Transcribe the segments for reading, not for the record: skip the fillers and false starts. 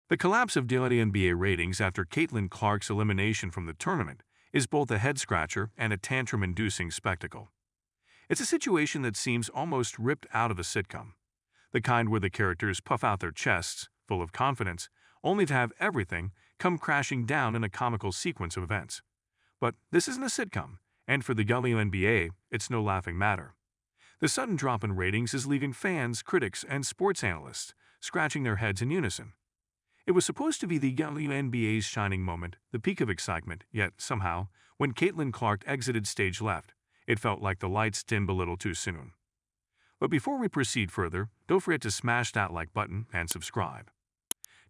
The collapse of WNBA ratings after Caitlin Clark's elimination from the tournament is both a head-scratcher and a tantrum-inducing spectacle. It's a situation that seems almost ripped out of a sitcom, the kind where the characters puff out their chests, full of confidence, only to have everything come crashing down in a comical sequence of events. But this isn't a sitcom, and for the WNBA, it's no laughing matter. The sudden drop in ratings is leaving fans, critics, and sports analysts scratching their heads in unison. It was supposed to be the WNBA's shining moment, the peak of excitement, yet somehow, when Caitlin Clark exited stage left, it felt like the lights dimmed a little too soon. But before we proceed further, don't forget to smash that like button and subscribe.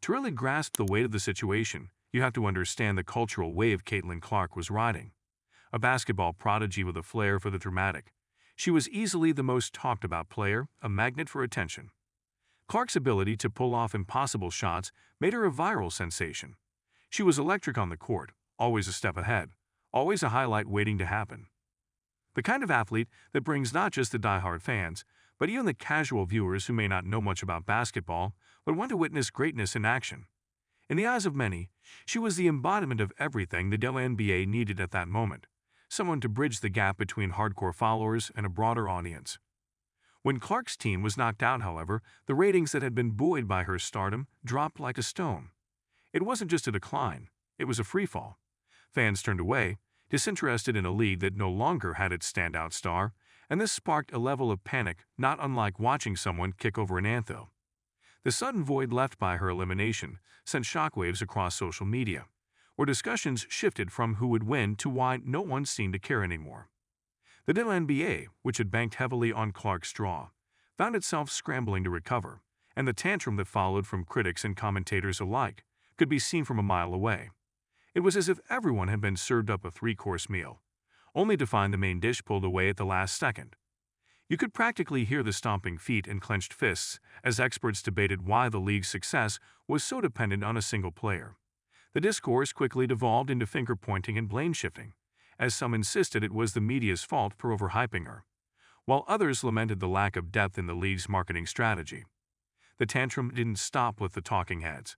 To really grasp the weight of the situation, you have to understand the cultural wave Caitlin Clark was riding. A basketball prodigy with a flair for the dramatic, she was easily the most talked about player, a magnet for attention. Clark's ability to pull off impossible shots made her a viral sensation. She was electric on the court, always a step ahead, always a highlight waiting to happen. The kind of athlete that brings not just the diehard fans, but even the casual viewers who may not know much about basketball but want to witness greatness in action. In the eyes of many, she was the embodiment of everything the WNBA needed at that moment, someone to bridge the gap between hardcore followers and a broader audience. When Clark's team was knocked out, however, the ratings that had been buoyed by her stardom dropped like a stone. It wasn't just a decline, it was a freefall. Fans turned away, disinterested in a league that no longer had its standout star, and this sparked a level of panic not unlike watching someone kick over an anthill. The sudden void left by her elimination sent shockwaves across social media, where discussions shifted from who would win to why no one seemed to care anymore. The WNBA, which had banked heavily on Clark's draw, found itself scrambling to recover, and the tantrum that followed from critics and commentators alike could be seen from a mile away. It was as if everyone had been served up a three-course meal, only to find the main dish pulled away at the last second. You could practically hear the stomping feet and clenched fists as experts debated why the league's success was so dependent on a single player. The discourse quickly devolved into finger-pointing and blame-shifting, as some insisted it was the media's fault for overhyping her, while others lamented the lack of depth in the league's marketing strategy. The tantrum didn't stop with the talking heads.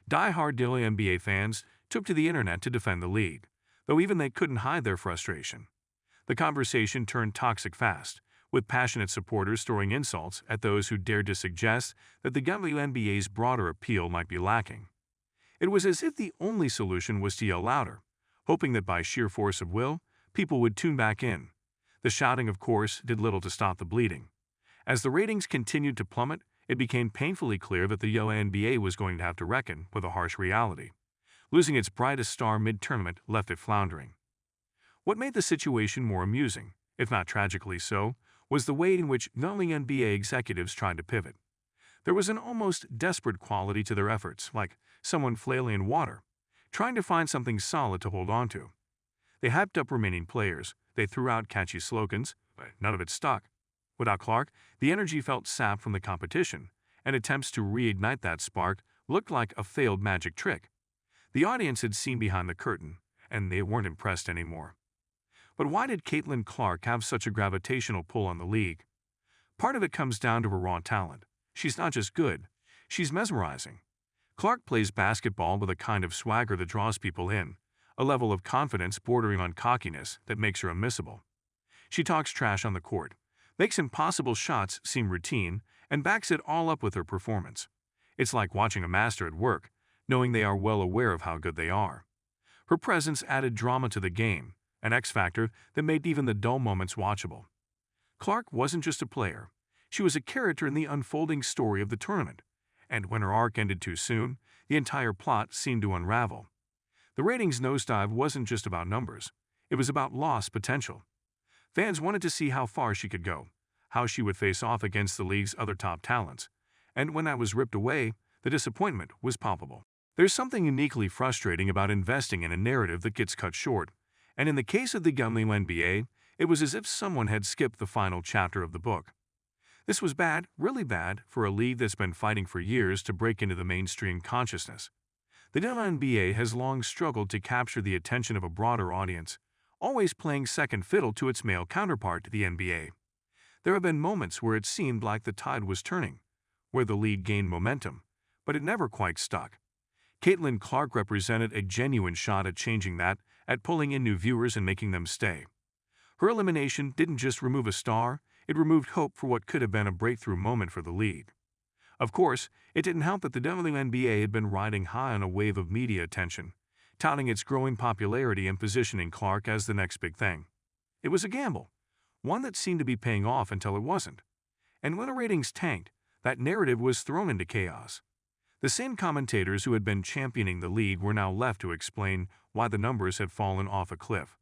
Die-hard WNBA fans took to the internet to defend the league, though even they couldn't hide their frustration. The conversation turned toxic fast, with passionate supporters throwing insults at those who dared to suggest that the WNBA's broader appeal might be lacking. It was as if the only solution was to yell louder, hoping that by sheer force of will, people would tune back in. The shouting, of course, did little to stop the bleeding. As the ratings continued to plummet, it became painfully clear that the WNBA was going to have to reckon with a harsh reality. Losing its brightest star mid-tournament left it floundering. What made the situation more amusing, if not tragically so, was the way in which WNBA executives tried to pivot. There was an almost desperate quality to their efforts, like someone flailing in water, trying to find something solid to hold on to. They hyped up remaining players, they threw out catchy slogans, but none of it stuck. Without Clark, the energy felt sapped from the competition, and attempts to reignite that spark looked like a failed magic trick. The audience had seen behind the curtain, and they weren't impressed anymore. But why did Caitlin Clark have such a gravitational pull on the league? Part of it comes down to her raw talent. She's not just good, she's mesmerizing. Clark plays basketball with a kind of swagger that draws people in, a level of confidence bordering on cockiness that makes her unmissable. She talks trash on the court, makes impossible shots seem routine, and backs it all up with her performance. It's like watching a master at work, knowing they are well aware of how good they are. Her presence added drama to the game, an X-factor that made even the dull moments watchable. Clark wasn't just a player. She was a character in the unfolding story of the tournament, and when her arc ended too soon, the entire plot seemed to unravel. The ratings nosedive wasn't just about numbers. It was about lost potential. Fans wanted to see how far she could go, how she would face off against the league's other top talents, and when that was ripped away, the disappointment was palpable. There's something uniquely frustrating about investing in a narrative that gets cut short, and in the case of the WNBA, it was as if someone had skipped the final chapter of the book. This was bad, really bad, for a league that's been fighting for years to break into the mainstream consciousness. The WNBA has long struggled to capture the attention of a broader audience, always playing second fiddle to its male counterpart, the NBA. There have been moments where it seemed like the tide was turning, where the league gained momentum, but it never quite stuck. Caitlin Clark represented a genuine shot at changing that, at pulling in new viewers and making them stay. Her elimination didn't just remove a star, it removed hope for what could have been a breakthrough moment for the league. Of course, it didn't help that the WNBA had been riding high on a wave of media attention, touting its growing popularity and positioning Clark as the next big thing. It was a gamble, one that seemed to be paying off until it wasn't. And when the ratings tanked, that narrative was thrown into chaos. The same commentators who had been championing the league were now left to explain why the numbers had fallen off a cliff.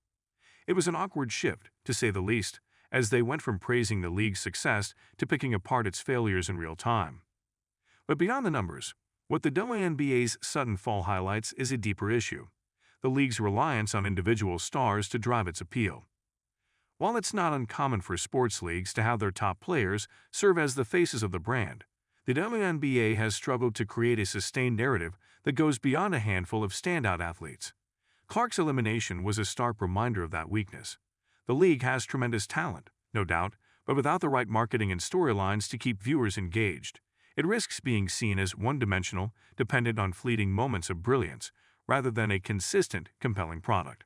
It was an awkward shift, to say the least, as they went from praising the league's success to picking apart its failures in real time. But beyond the numbers, what the WNBA's sudden fall highlights is a deeper issue: the league's reliance on individual stars to drive its appeal. While it's not uncommon for sports leagues to have their top players serve as the faces of the brand, the WNBA has struggled to create a sustained narrative that goes beyond a handful of standout athletes. Clark's elimination was a stark reminder of that weakness. The league has tremendous talent, no doubt, but without the right marketing and storylines to keep viewers engaged, it risks being seen as one-dimensional, dependent on fleeting moments of brilliance, rather than a consistent, compelling product.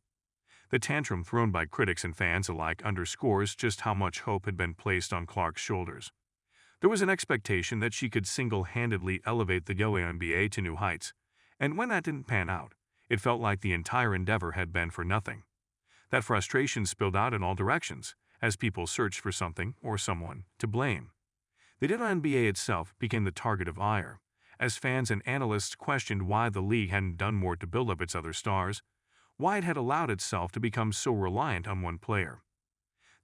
The tantrum thrown by critics and fans alike underscores just how much hope had been placed on Clark's shoulders. There was an expectation that she could single-handedly elevate the WNBA to new heights, and when that didn't pan out, it felt like the entire endeavor had been for nothing. That frustration spilled out in all directions, as people searched for something or someone to blame. The WNBA itself became the target of ire, as fans and analysts questioned why the league hadn't done more to build up its other stars, why it had allowed itself to become so reliant on one player.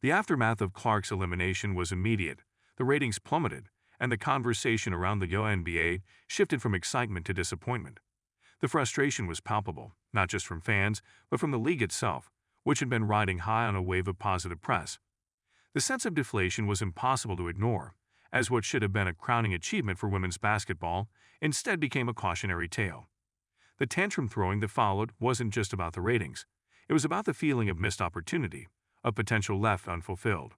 The aftermath of Clark's elimination was immediate. The ratings plummeted, and the conversation around the WNBA shifted from excitement to disappointment. The frustration was palpable, not just from fans, but from the league itself, which had been riding high on a wave of positive press. The sense of deflation was impossible to ignore, as what should have been a crowning achievement for women's basketball instead became a cautionary tale. The tantrum throwing that followed wasn't just about the ratings. It was about the feeling of missed opportunity, of potential left unfulfilled.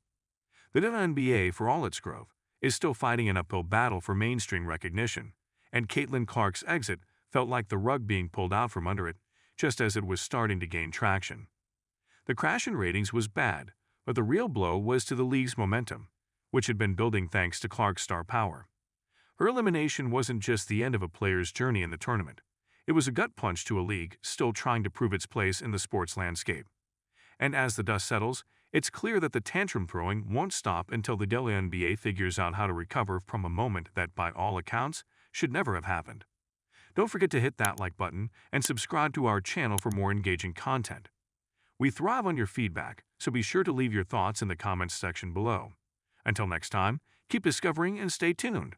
The WNBA, for all its growth, is still fighting an uphill battle for mainstream recognition, and Caitlin Clark's exit felt like the rug being pulled out from under it, just as it was starting to gain traction. The crash in ratings was bad, but the real blow was to the league's momentum, which had been building thanks to Clark's star power. Her elimination wasn't just the end of a player's journey in the tournament. It was a gut punch to a league still trying to prove its place in the sports landscape. And as the dust settles, it's clear that the tantrum throwing won't stop until the WNBA figures out how to recover from a moment that, by all accounts, should never have happened. Don't forget to hit that like button and subscribe to our channel for more engaging content. We thrive on your feedback, so be sure to leave your thoughts in the comments section below. Until next time, keep discovering and stay tuned.